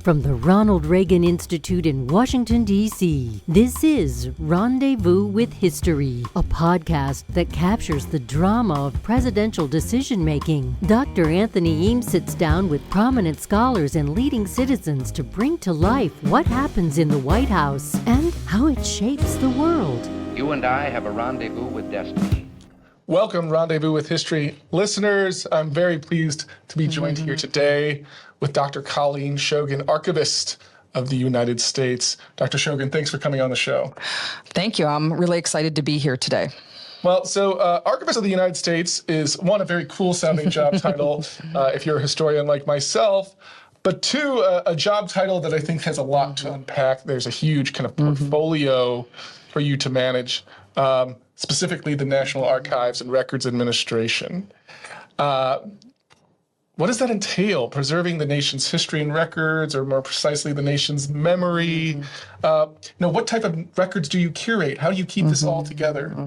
From the Ronald Reagan Institute in Washington, D.C., this is Rendezvous with History, a podcast that captures the drama of presidential decision-making. Dr. Anthony Eames sits down with prominent scholars and leading citizens to bring to life what happens in the White House and how it shapes the world. You and I have a rendezvous with destiny. Welcome, Rendezvous with History listeners. I'm very pleased to be joined here today with Dr. Colleen Shogan, Archivist of the United States. Dr. Shogan, thanks for coming on the show. Thank you. I'm really excited to be here today. Well, so Archivist of the United States is, one, a very cool-sounding job title if you're a historian like myself, but two, a job title that I think has a lot to unpack. There's a huge kind of portfolio for you to manage, specifically the National Archives and Records Administration. What does that entail? Preserving the nation's history and records, or more precisely, the nation's memory? What type of records do you curate? How do you keep this all together?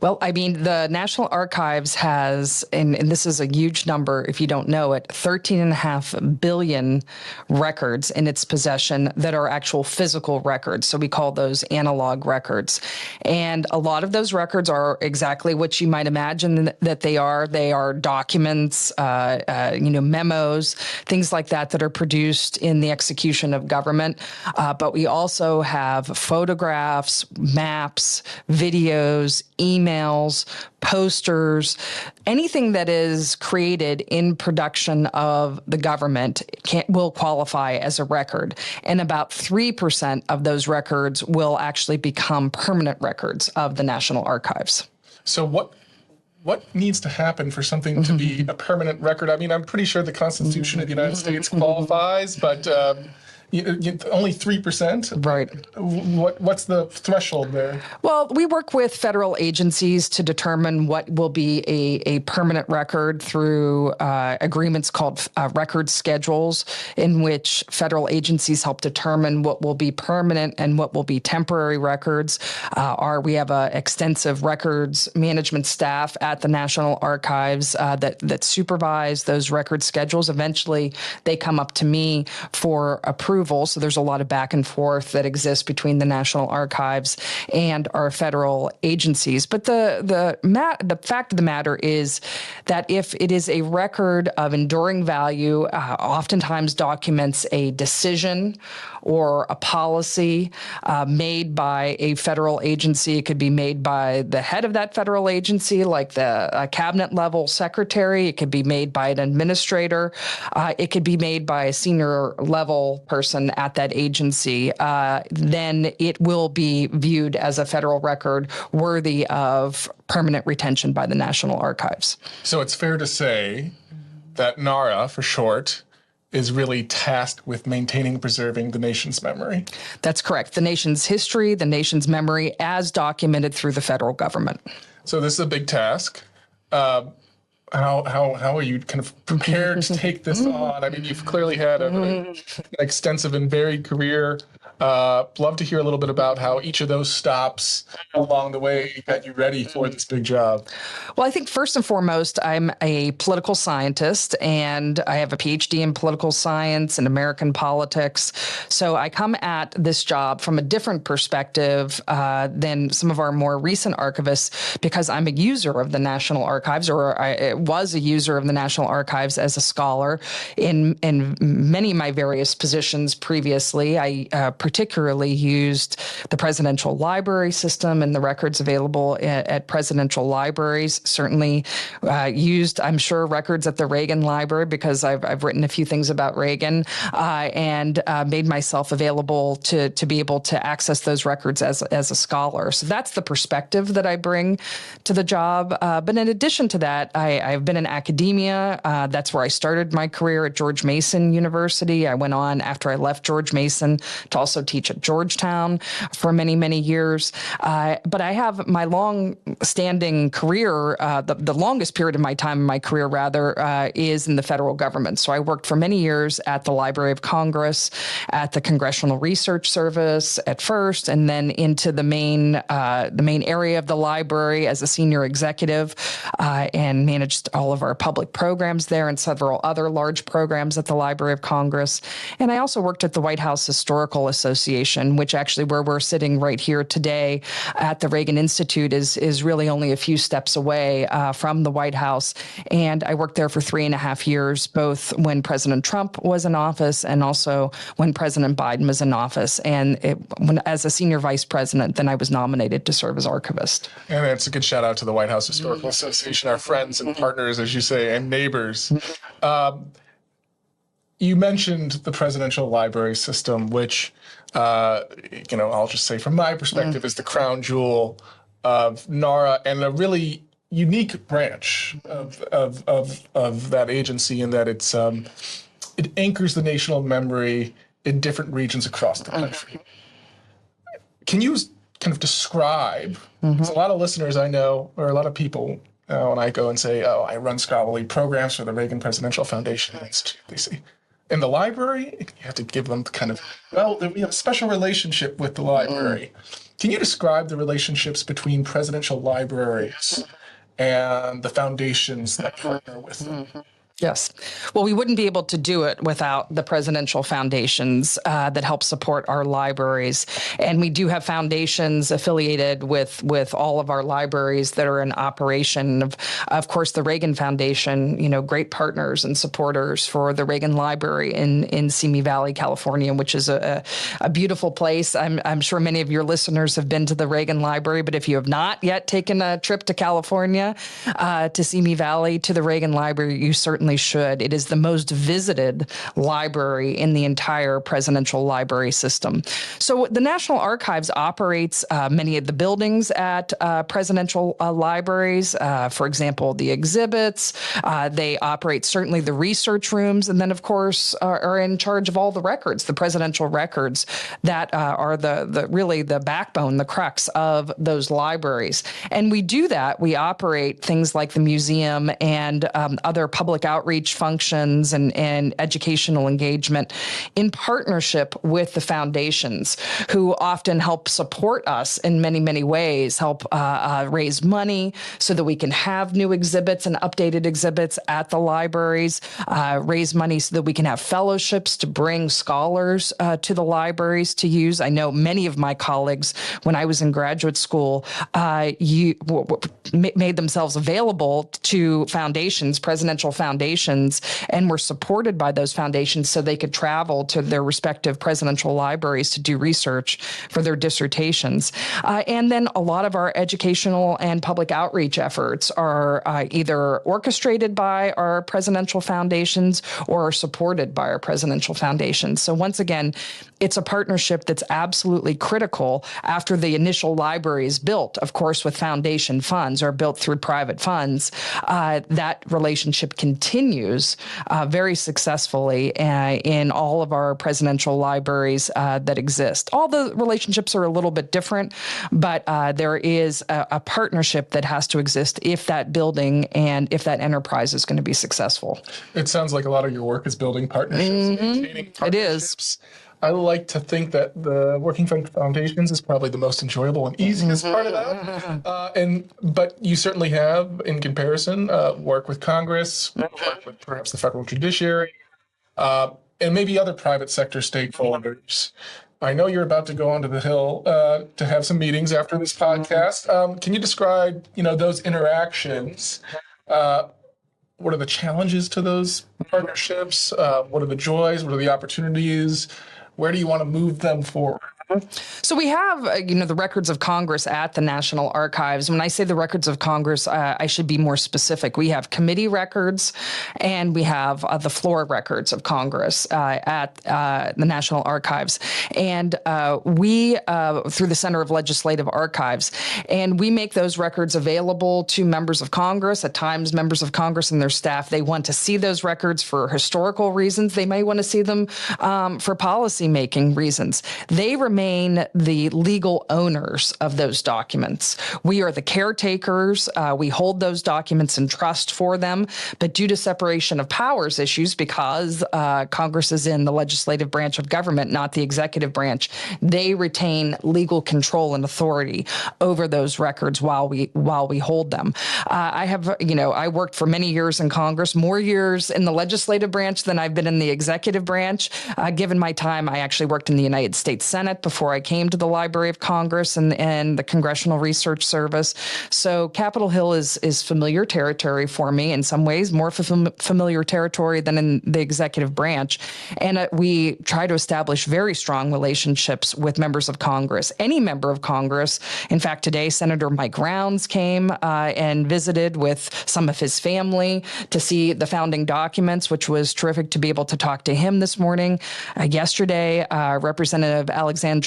Well, I mean, the National Archives has, and this is a huge number if you don't know it, 13.5 billion records in its possession that are actual physical records. So we call those analog records. And a lot of those records are exactly what you might imagine that they are. They are documents, memos, things like that are produced in the execution of government. But we also have photographs, maps, videos, emails, posters, anything that is created in production of the government will qualify as a record. And about 3% of those records will actually become permanent records of the National Archives. So what needs to happen for something to be a permanent record? I mean, I'm pretty sure the Constitution of the United States qualifies, but only 3%? Right. What's the threshold there? Well, we work with federal agencies to determine what will be a permanent record through agreements called record schedules, in which federal agencies help determine what will be permanent and what will be temporary records. We have an extensive records management staff at the National Archives that supervise those record schedules. Eventually, they come up to me for approval. So there's a lot of back and forth that exists between the National Archives and our federal agencies. But the fact of the matter is that if it is a record of enduring value, oftentimes documents a decision or a policy made by a federal agency. It could be made by the head of that federal agency, like the cabinet level secretary. It could be made by an administrator. It could be made by a senior level person at that agency. Then it will be viewed as a federal record worthy of permanent retention by the National Archives. So it's fair to say that NARA, for short, is really tasked with maintaining and preserving the nation's memory. That's correct. The nation's history, the nation's memory, as documented through the federal government. So this is a big task. How are you kind of prepared to take this on? I mean, you've clearly had an extensive and varied career. Love to hear a little bit about how each of those stops along the way got you ready for this big job. Well, I think first and foremost, I'm a political scientist, and I have a PhD in political science and American politics. So I come at this job from a different perspective than some of our more recent archivists, because I'm a user of the National Archives, or I was a user of the National Archives as a scholar in many of my various positions previously. I particularly used the presidential library system and the records available at presidential libraries. Certainly used, I'm sure, records at the Reagan Library, because I've written a few things about Reagan, and made myself available to be able to access those records as a scholar. So that's the perspective that I bring to the job. But in addition to that, I've been in academia. That's where I started my career at George Mason University. I went on after I left George Mason to also also teach at Georgetown for many, many years. But I have my long-standing career, the longest period of my time in my career, rather, is in the federal government. So I worked for many years at the Library of Congress, at the Congressional Research Service at first, and then into the main area of the library as a senior executive, and managed all of our public programs there and several other large programs at the Library of Congress. And I also worked at the White House Historical Association, which actually where we're sitting right here today at the Reagan Institute is really only a few steps away from the White House. And I worked there for 3.5 years, both when President Trump was in office and also when President Biden was in office. And as a senior vice president, then I was nominated to serve as archivist. And it's a good shout out to the White House Historical Association, our friends and partners, as you say, and neighbors. You mentioned the presidential library system, which, I'll just say from my perspective is the crown jewel of NARA and a really unique branch of that agency in that it anchors the national memory in different regions across the country. Can you kind of describe, because a lot of listeners I know, or a lot of people, when I go and say, I run scholarly programs for the Reagan Presidential Foundation Institute, they say, in the library, you have to give them kind of, we have a special relationship with the library. Can you describe the relationships between presidential libraries and the foundations that partner with them? Yes. Well, we wouldn't be able to do it without the presidential foundations that help support our libraries. And we do have foundations affiliated with all of our libraries that are in operation. Of course, the Reagan Foundation, great partners and supporters for the Reagan Library in Simi Valley, California, which is a beautiful place. I'm sure many of your listeners have been to the Reagan Library, but if you have not yet taken a trip to California, to Simi Valley, to the Reagan Library, you certainly should. It is the most visited library in the entire presidential library system. So the National Archives operates many of the buildings at presidential libraries. For example, the exhibits. They operate certainly the research rooms, and then of course are in charge of all the records, the presidential records that are really the backbone, the crux of those libraries. And we do that. We operate things like the museum and other public outreach functions and educational engagement in partnership with the foundations, who often help support us in many, many ways, help raise money so that we can have new exhibits and updated exhibits at the libraries, raise money so that we can have fellowships to bring scholars to the libraries to use. I know many of my colleagues, when I was in graduate school, made themselves available to foundations, presidential foundations, and were supported by those foundations so they could travel to their respective presidential libraries to do research for their dissertations. And then a lot of our educational and public outreach efforts are either orchestrated by our presidential foundations or are supported by our presidential foundations. So once again, it's a partnership that's absolutely critical after the initial library is built, of course, with foundation funds or built through private funds. That relationship continues very successfully in all of our presidential libraries that exist. All the relationships are a little bit different, but there is a partnership that has to exist if that building and if that enterprise is going to be successful. It sounds like a lot of your work is building partnerships, maintaining partnerships. It is. I like to think that the working from foundations is probably the most enjoyable and easiest part of that. But you certainly have, in comparison, work with Congress, work with perhaps the federal judiciary, and maybe other private sector stakeholders. I know you're about to go onto the Hill to have some meetings after this podcast. Can you describe, those interactions? What are the challenges to those partnerships? What are the joys? What are the opportunities? Where do you want to move them forward? So we have, the records of Congress at the National Archives. When I say the records of Congress, I should be more specific. We have committee records and we have the floor records of Congress at the National Archives. And we, through the Center of Legislative Archives, and we make those records available to members of Congress. At times, members of Congress and their staff, they want to see those records for historical reasons. They may want to see them for policy-making reasons. They remain the legal owners of those documents. We are the caretakers. We hold those documents in trust for them, but due to separation of powers issues, because Congress is in the legislative branch of government, not the executive branch, they retain legal control and authority over those records while we hold them. I worked for many years in Congress, more years in the legislative branch than I've been in the executive branch. Given my time, I actually worked in the United States Senate before I came to the Library of Congress and the Congressional Research Service. So Capitol Hill is familiar territory for me in some ways, more familiar territory than in the executive branch. And we try to establish very strong relationships with members of Congress, any member of Congress. In fact, today, Senator Mike Rounds came and visited with some of his family to see the founding documents, which was terrific to be able to talk to him this morning. Yesterday, Representative Alexandra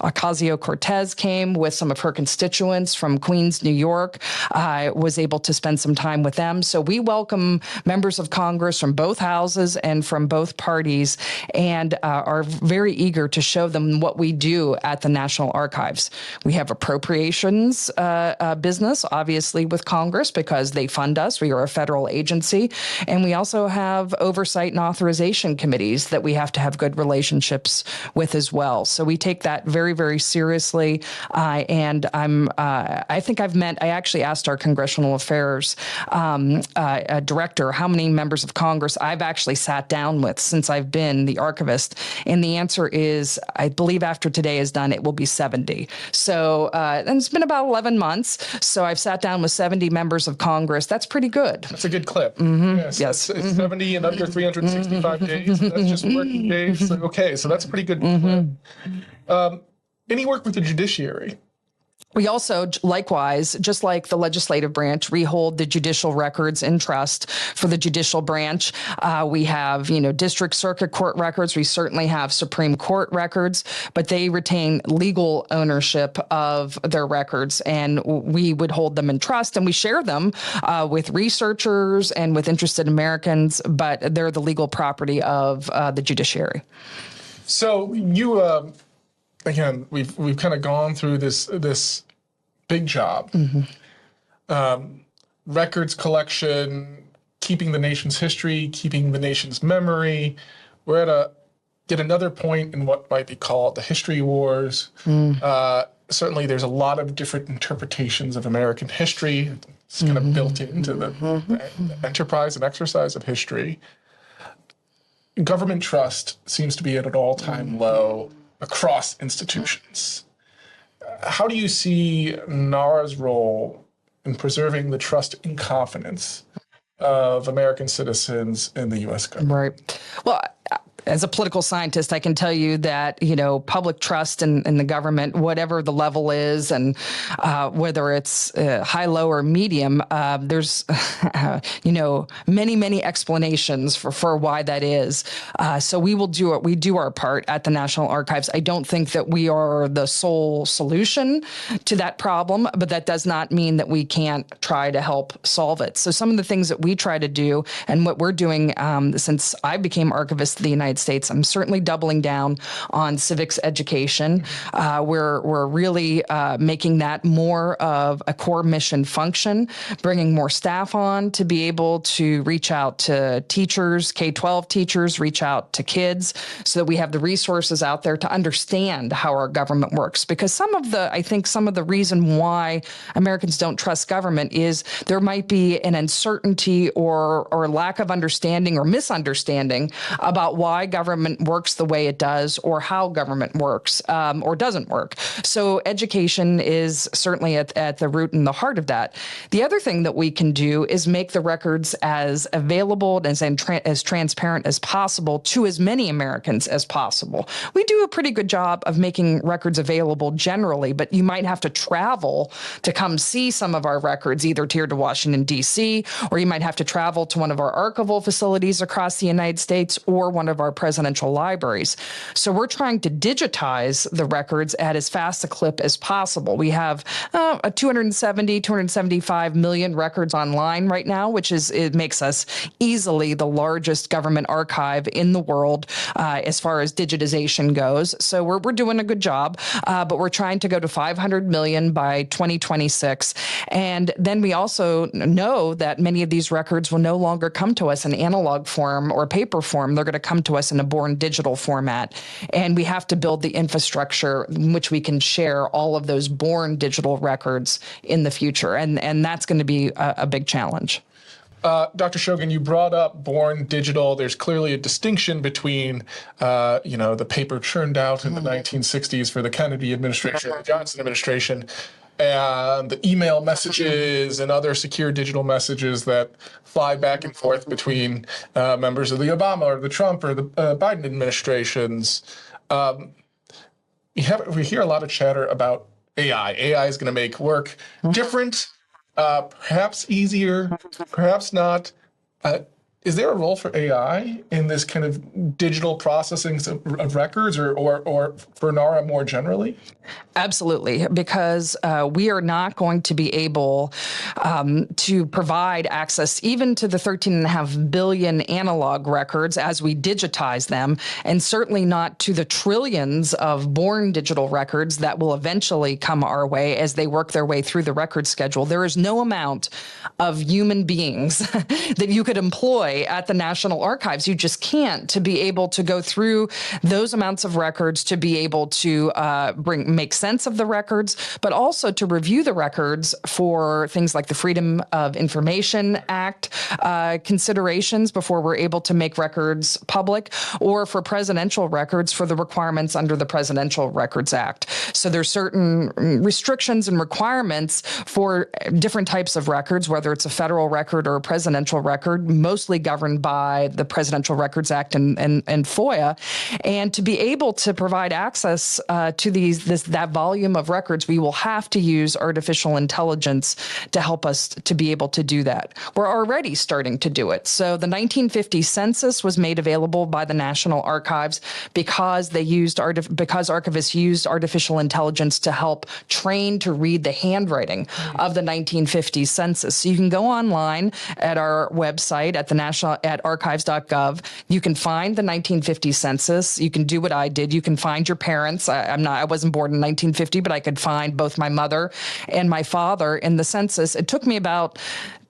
Ocasio-Cortez came with some of her constituents from Queens, New York. I was able to spend some time with them. So we welcome members of Congress from both houses and from both parties, and are very eager to show them what we do at the National Archives. We have appropriations business, obviously, with Congress because they fund us. We are a federal agency. And we also have oversight and authorization committees that we have to have good relationships with as well. So we take that very, very seriously. And I think I actually asked our congressional affairs director how many members of Congress I've actually sat down with since I've been the archivist. And the answer is, I believe after today is done, it will be 70. So, and it's been about 11 months. So I've sat down with 70 members of Congress. That's pretty good. That's a good clip. Mm-hmm. Yes. It's 70 and under 365 days. That's just working days. So, okay, so that's a pretty good clip. Any work with the judiciary? We also, likewise, just like the legislative branch, we hold the judicial records in trust for the judicial branch. We have, district circuit court records. We certainly have Supreme Court records, but they retain legal ownership of their records, and we would hold them in trust, and we share them with researchers and with interested Americans, but they're the legal property of the judiciary. So you, again, we've kind of gone through this big job, records collection, keeping the nation's history, keeping the nation's memory. We're at yet another point in what might be called the history wars. Certainly, there's a lot of different interpretations of American history. It's kind of built into the enterprise and exercise of history. Government trust seems to be at an all-time low across institutions. How do you see NARA's role in preserving the trust and confidence of American citizens in the U.S. government? Right. Well, as a political scientist, I can tell you that, public trust in the government, whatever the level is, and whether it's high, low, or medium, there's, many, many explanations for why that is. So we will do our part at the National Archives. I don't think that we are the sole solution to that problem, but that does not mean that we can't try to help solve it. So some of the things that we try to do, and what we're doing since I became Archivist of the United States, I'm certainly doubling down on civics education. We're really making that more of a core mission function, bringing more staff on to be able to reach out to teachers, K-12 teachers, reach out to kids, so that we have the resources out there to understand how our government works. Because some of the reason why Americans don't trust government is there might be an uncertainty or lack of understanding or misunderstanding about why why government works the way it does or how government works or doesn't work. So education is certainly at the root and the heart of that. The other thing that we can do is make the records as available and as transparent as possible to as many Americans as possible. We do a pretty good job of making records available generally, but you might have to travel to come see some of our records, either here to Washington, D.C., or you might have to travel to one of our archival facilities across the United States or one of our presidential libraries. So we're trying to digitize the records at as fast a clip as possible. We have 275 million records online right now, it makes us easily the largest government archive in the world as far as digitization goes. So we're doing a good job, but we're trying to go to 500 million by 2026. And then we also know that many of these records will no longer come to us in analog form or paper form. They're going to come to us in a born digital format. And we have to build the infrastructure in which we can share all of those born digital records in the future. And that's going to be a big challenge. Dr. Shogan, you brought up born digital. There's clearly a distinction between, the paper churned out in the 1960s for the Kennedy administration, the Johnson administration, and the email messages and other secure digital messages that fly back and forth between members of the Obama or the Trump or the Biden administrations. We hear a lot of chatter about AI. AI is going to make work different. Perhaps easier, perhaps not. Is there a role for AI in this kind of digital processing of records or for NARA more generally? Absolutely, because we are not going to be able to provide access even to the 13.5 billion analog records as we digitize them, and certainly not to the trillions of born digital records that will eventually come our way as they work their way through the record schedule. There is no amount of human beings that you could employ at the National Archives. You just can't, to be able to go through those amounts of records, to be able to make sense of the records, but also to review the records for things like the Freedom of Information Act considerations before we're able to make records public, or for presidential records for the requirements under the Presidential Records Act. So there's certain restrictions and requirements for different types of records, whether it's a federal record or a presidential record, mostly governed by the Presidential Records Act and FOIA. And to be able to provide access to that volume of records, we will have to use artificial intelligence to help us to be able to do that. We're already starting to do it. So the 1950 census was made available by the National Archives because archivists used artificial intelligence to help train to read the handwriting of the 1950 census. So you can go online at our website at archives.gov. You can find the 1950 census. You can do what I did. You can find your parents. I wasn't born in 1950, but I could find both my mother and my father in the census. It took me about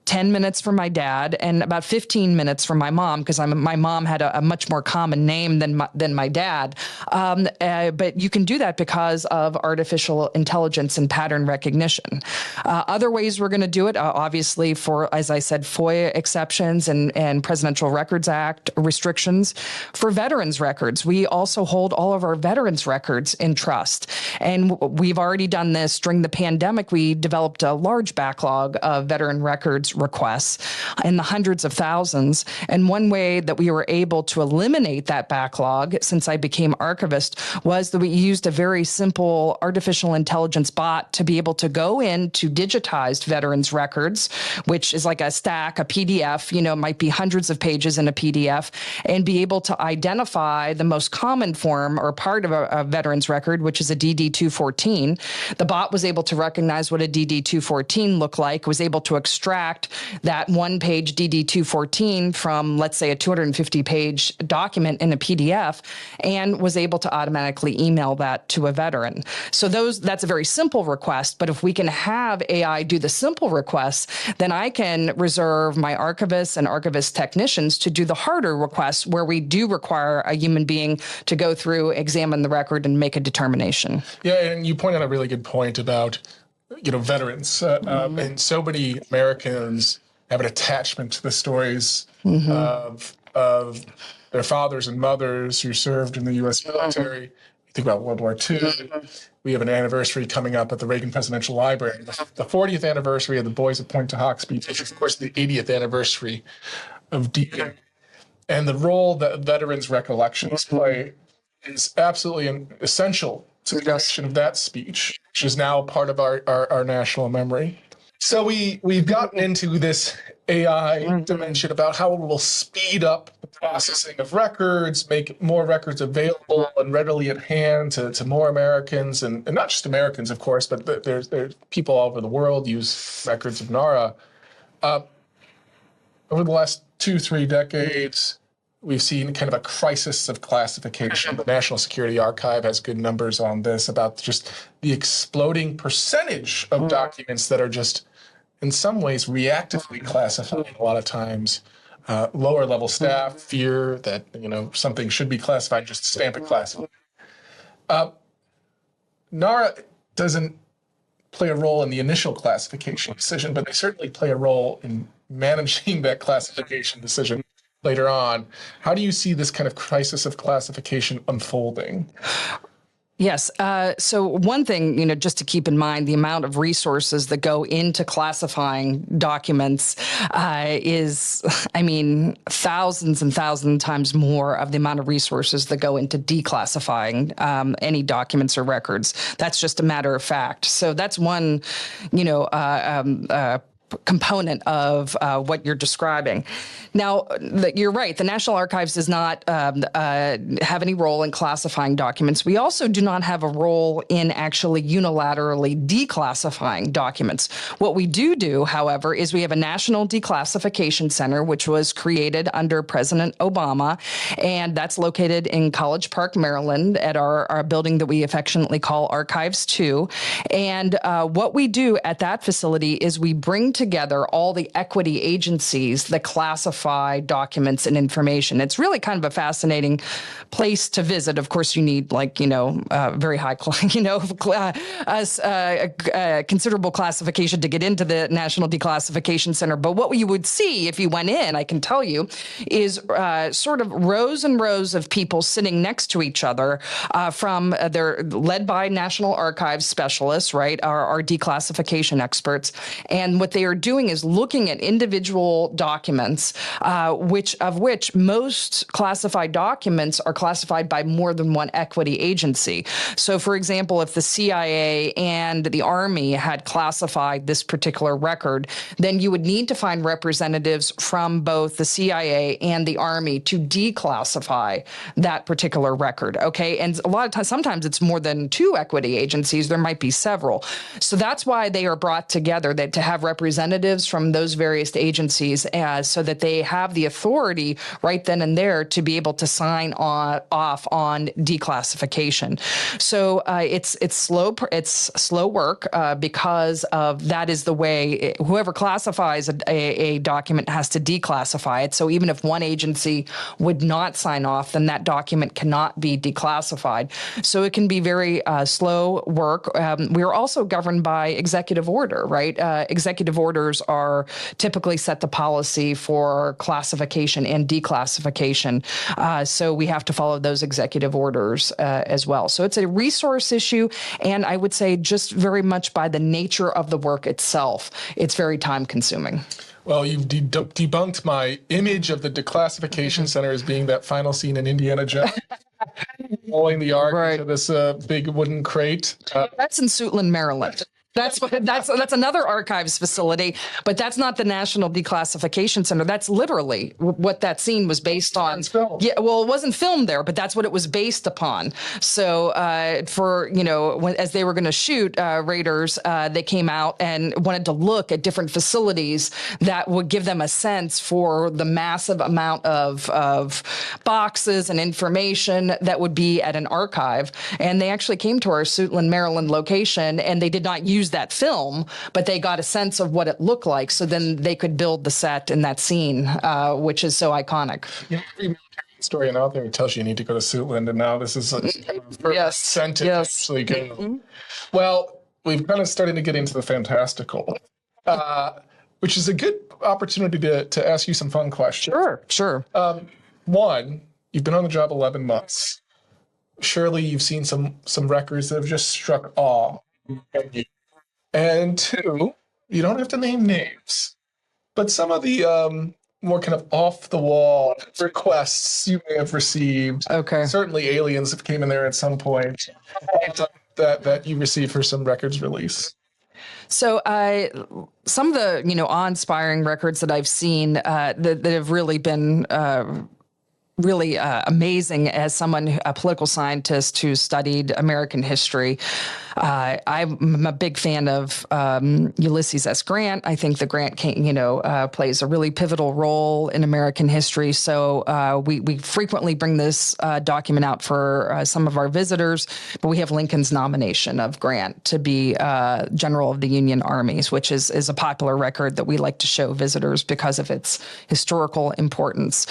10 minutes for my dad and about 15 minutes for my mom, because my mom had a much more common name than my dad. But you can do that because of artificial intelligence and pattern recognition. Other ways we're going to do it, obviously, for, as I said, FOIA exceptions and Presidential Records Act restrictions. For veterans records, we also hold all of our veterans records in trust. And we've already done this during the pandemic. We developed a large backlog of veteran records requests in the hundreds of thousands. And one way that we were able to eliminate that backlog since I became archivist was that we used a very simple artificial intelligence bot to be able to go into digitized veterans records, which is like a stack, a PDF, might be hundreds of pages in a PDF, and be able to identify the most common form or part of a veterans record, which is a DD-214. The bot was able to recognize what a DD-214 looked like, was able to extract that one-page DD-214 from, let's say, a 250-page document in a PDF, and was able to automatically email that to a veteran. So that's a very simple request, but if we can have AI do the simple requests, then I can reserve my archivists and archivist technicians to do the harder requests where we do require a human being to go through, examine the record, and make a determination. Yeah, and you point out a really good point about veterans, and so many Americans have an attachment to the stories of their fathers and mothers who served in the U.S. military. You think about World War II. We have an anniversary coming up at the Reagan Presidential Library, the 40th anniversary of the Boys at Point to Hawk speech, which is, of course, the 80th anniversary of D-Day. And the role that veterans' recollections play is absolutely essential to the production of that speech, which is now part of our national memory. So we've gotten into this AI dimension about how it will speed up the processing of records, make more records available and readily at hand to more Americans, and not just Americans, of course, but there's people all over the world use records of NARA. Over the last 2-3 decades, we've seen kind of a crisis of classification. The National Security Archive has good numbers on this about just the exploding percentage of documents that are just, in some ways, reactively classified. A lot of times, lower level staff fear that something should be classified, just stamp it classified. NARA doesn't play a role in the initial classification decision, but they certainly play a role in managing that classification decision later on. How do you see this kind of crisis of classification unfolding? Yes. So one thing, just to keep in mind, the amount of resources that go into classifying documents is, thousands and thousands times more of the amount of resources that go into declassifying any documents or records. That's just a matter of fact. So that's one, component of what you're describing. Now, you're right. The National Archives does not have any role in classifying documents. We also do not have a role in actually unilaterally declassifying documents. What we do, however, is we have a National Declassification Center, which was created under President Obama, and that's located in College Park, Maryland, at our building that we affectionately call Archives 2. And what we do at that facility is we bring together all the equity agencies that classify documents and information. It's really kind of a fascinating place to visit. Of course, you need very high, considerable classification to get into the National Declassification Center. But what you would see if you went in, I can tell you, is sort of rows and rows of people sitting next to each other they're led by National Archives specialists, right, our declassification experts. And what they are doing is looking at individual documents, which most classified documents are classified by more than one equity agency. So, for example, if the CIA and the Army had classified this particular record, then you would need to find representatives from both the CIA and the Army to declassify that particular record. Okay, and a lot of times, sometimes it's more than two equity agencies. There might be several. So that's why they are brought together, that to have representatives from those various agencies, so that they have the authority right then and there to be able to sign off on declassification. So it's slow work because of that is the way whoever classifies a document has to declassify it. So even if one agency would not sign off, then that document cannot be declassified. So it can be very slow work. We are also governed by executive order, right? Executive orders are typically set the policy for classification and declassification. So we have to follow those executive orders as well. So it's a resource issue. And I would say just very much by the nature of the work itself, it's very time consuming. Well, you've debunked my image of the Declassification Center as being that final scene in Indiana Jones. Rolling the ark into this big wooden crate. That's in Suitland, Maryland. That's another archives facility, but that's not the National Declassification Center. That's literally what that scene was based on. Yeah, well, it wasn't filmed there, but that's what it was based upon. So as they were going to shoot Raiders, they came out and wanted to look at different facilities that would give them a sense for the massive amount of boxes and information that would be at an archive. And they actually came to our Suitland, Maryland location, and they did not use that film, but they got a sense of what it looked like. So then they could build the set in that scene, which is so iconic. Yeah, every military historian out there tells you need to go to Suitland, and now this is a perfect sentence. Actually go. Mm-hmm. Well, we've kind of starting to get into the fantastical, which is a good opportunity to ask you some fun questions. Sure. One, You've been on the job 11 months. Surely you've seen some records that have just struck awe. And two, you don't have to name names, but some of the more kind of off the wall requests you may have received. Okay. Certainly aliens have came in there at some point that you received for some records release. So some of the, awe-inspiring records that I've seen that have really been really amazing as someone, a political scientist who studied American history. I'm a big fan of Ulysses S. Grant. I think the Grant, plays a really pivotal role in American history. So we frequently bring this document out for some of our visitors, but we have Lincoln's nomination of Grant to be General of the Union Armies, which is a popular record that we like to show visitors because of its historical importance.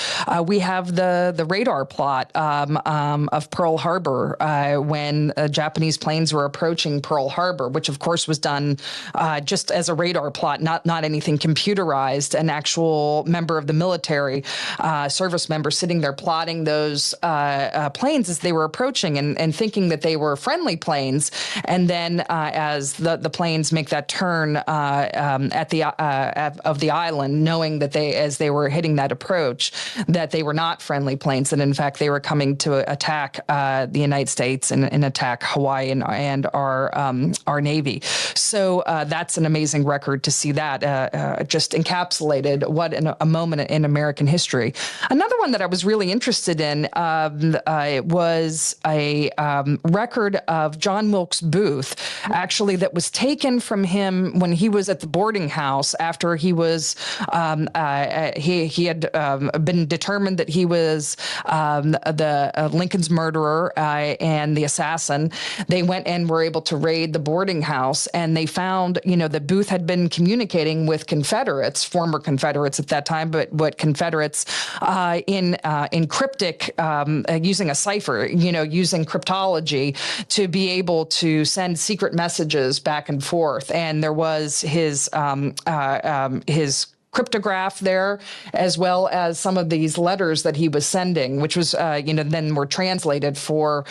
We have the radar plot of Pearl Harbor when Japanese planes were approaching Pearl Harbor, which of course was done just as a radar plot, not anything computerized. An actual member of the military, service member, sitting there plotting those planes as they were approaching and thinking that they were friendly planes. And then as the planes make that turn at the of the island, knowing that as they were hitting that approach, that they were not friendly planes, and in fact they were coming to attack the United States and attack Hawaii and our Navy. So that's an amazing record to see that just encapsulated what a moment in American history. Another one that I was really interested in was a record of John Wilkes Booth, actually, that was taken from him when he was at the boarding house after he was he had been determined that he was the Lincoln's murderer and the assassin. They went and were able to raid the boarding house, and they found, that Booth had been communicating with Confederates, former Confederates at that time, but Confederates in cryptic, using a cipher, using cryptology to be able to send secret messages back and forth. And there was his cryptograph there, as well as some of these letters that he was sending, which was, then were translated for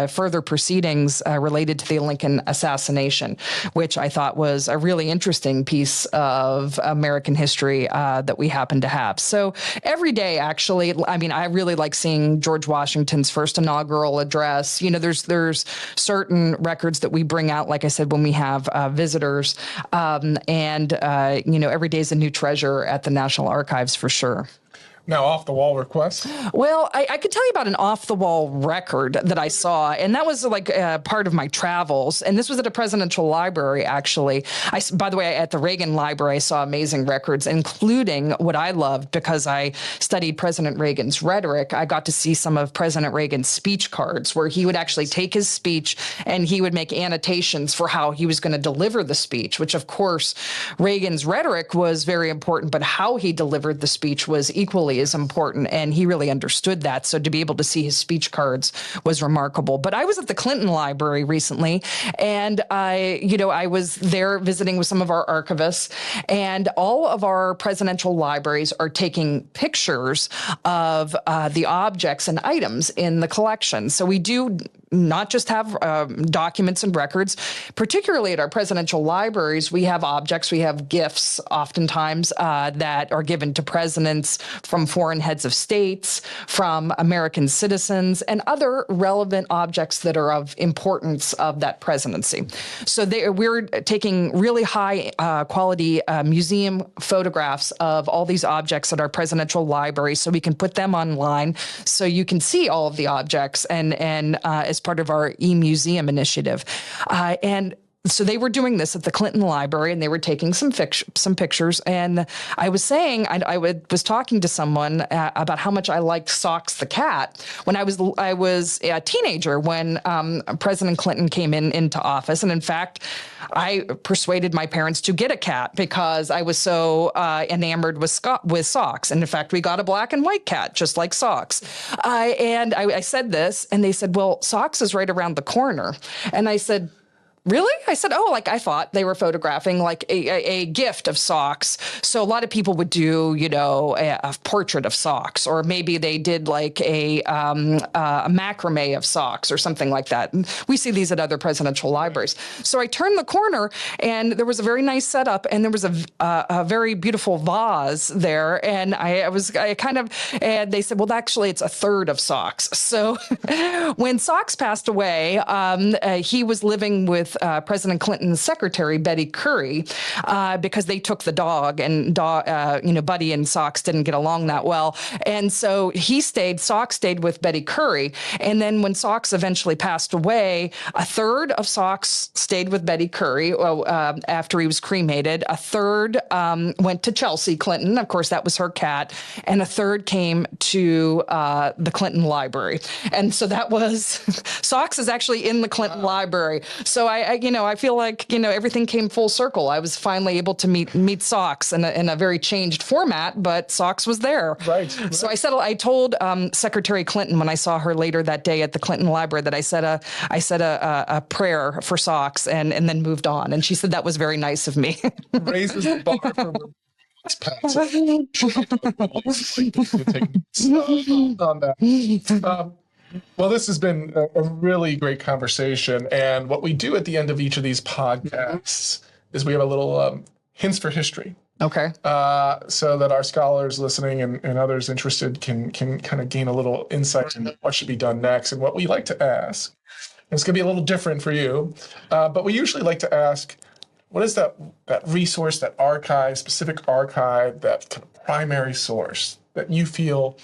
further proceedings related to the Lincoln assassination, which I thought was a really interesting piece of American history that we happen to have. So every day, actually, I really like seeing George Washington's first inaugural address. There's certain records that we bring out, like I said, when we have visitors, every day is a new treasure at the National Archives for sure. Now, off-the-wall request? Well, I could tell you about an off-the-wall record that I saw, and that was like part of my travels. And this was at a presidential library, actually. By the way, at the Reagan Library, I saw amazing records, including what I loved because I studied President Reagan's rhetoric. I got to see some of President Reagan's speech cards, where he would actually take his speech and he would make annotations for how he was going to deliver the speech, which, of course, Reagan's rhetoric was very important, but how he delivered the speech was equally as important, and he really understood that. So to be able to see his speech cards was remarkable. But I was at the Clinton Library recently, and I was there visiting with some of our archivists, and all of our presidential libraries are taking pictures of the objects and items in the collection. So we do not just have documents and records, particularly at our presidential libraries. We have objects, we have gifts oftentimes that are given to presidents from foreign heads of states, from American citizens, and other relevant objects that are of importance of that presidency. So we're taking really high quality museum photographs of all these objects at our presidential library so we can put them online so you can see all of the objects and as part of our e-museum initiative. And so they were doing this at the Clinton Library, and they were taking some pictures. And I was saying, I was talking to someone about how much I liked Socks the cat when I was a teenager when President Clinton came into office. And in fact, I persuaded my parents to get a cat because I was so enamored with Socks. And in fact, we got a black and white cat, just like Socks. And I said this, and they said, well, Socks is right around the corner. And I said, Really? I said, oh, like I thought they were photographing like a gift of socks. So a lot of people would do, a portrait of socks, or maybe they did like a macrame of socks or something like that. And we see these at other presidential libraries. So I turned the corner and there was a very nice setup, and there was a very beautiful vase there. And and they said, well, actually it's a third of socks. So when Socks passed away, he was living with President Clinton's secretary, Betty Curry, because they took the dog, and Buddy and Socks didn't get along that well. And so Socks stayed with Betty Curry. And then when Socks eventually passed away, a third of Socks stayed with Betty Curry after he was cremated. A third went to Chelsea Clinton. Of course, that was her cat. And a third came to the Clinton Library. And so that was, Socks is actually in the Clinton Library. So I feel like, everything came full circle. I was finally able to meet Socks in a very changed format, but Socks was there. Right. So I told Secretary Clinton when I saw her later that day at the Clinton Library that I said a prayer for Socks and then moved on. And she said that was very nice of me. Raises the bar for on that. Well, this has been a really great conversation. And what we do at the end of each of these podcasts is we have a little hints for history. Okay. So that our scholars listening and others interested can kind of gain a little insight into what should be done next. And what we like to ask, and it's going to be a little different for you, but we usually like to ask, what is that resource, that archive, specific archive, that kind of primary source that you feel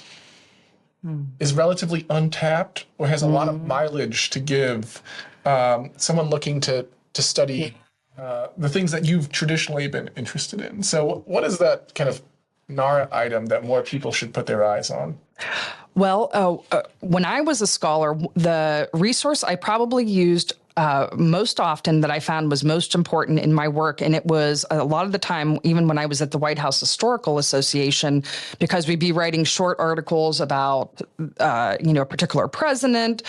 is relatively untapped or has a lot of mileage to give someone looking to study the things that you've traditionally been interested in? So what is that kind of NARA item that more people should put their eyes on? Well, when I was a scholar, the resource I probably used most often that I found was most important in my work, and it was a lot of the time, even when I was at the White House Historical Association, because we'd be writing short articles about, a particular president,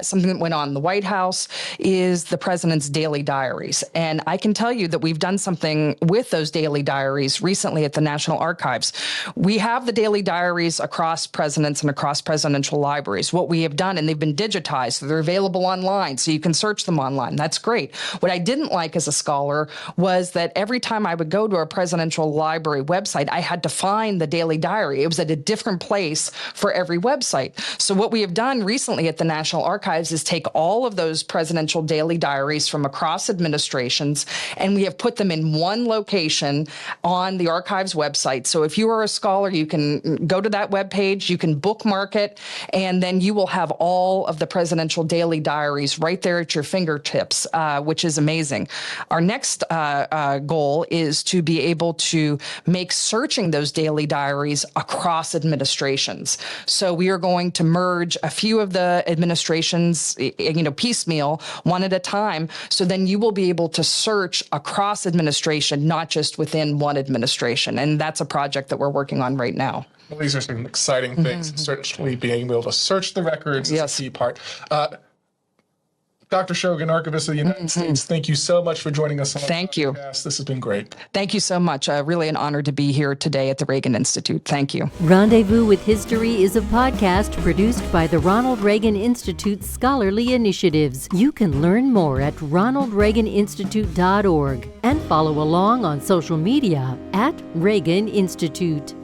something that went on in the White House, is the president's daily diaries. And I can tell you that we've done something with those daily diaries recently at the National Archives. We have the daily diaries across presidents and across presidential libraries. What we have done, and they've been digitized, so they're available online, so you can search them online. That's great. What I didn't like as a scholar was that every time I would go to a presidential library website, I had to find the daily diary. It was at a different place for every website. So what we have done recently at the National Archives is take all of those presidential daily diaries from across administrations, and we have put them in one location on the archives website. So if you are a scholar, you can go to that webpage, you can bookmark it, and then you will have all of the presidential daily diaries right there at your fingertips, which is amazing. Our next goal is to be able to make searching those daily diaries across administrations. So we are going to merge a few of the administrations, piecemeal, one at a time. So then you will be able to search across administration, not just within one administration. And that's a project that we're working on right now. Well, these are some exciting things. Certainly being able to search the records is a key part. Dr. Shogan, Archivist of the United States, thank you so much for joining us on the podcast. This has been great. Thank you so much. Really an honor to be here today at the Reagan Institute. Thank you. Rendezvous with History is a podcast produced by the Ronald Reagan Institute's scholarly initiatives. You can learn more at ronaldreaganinstitute.org and follow along on social media at Reagan Institute.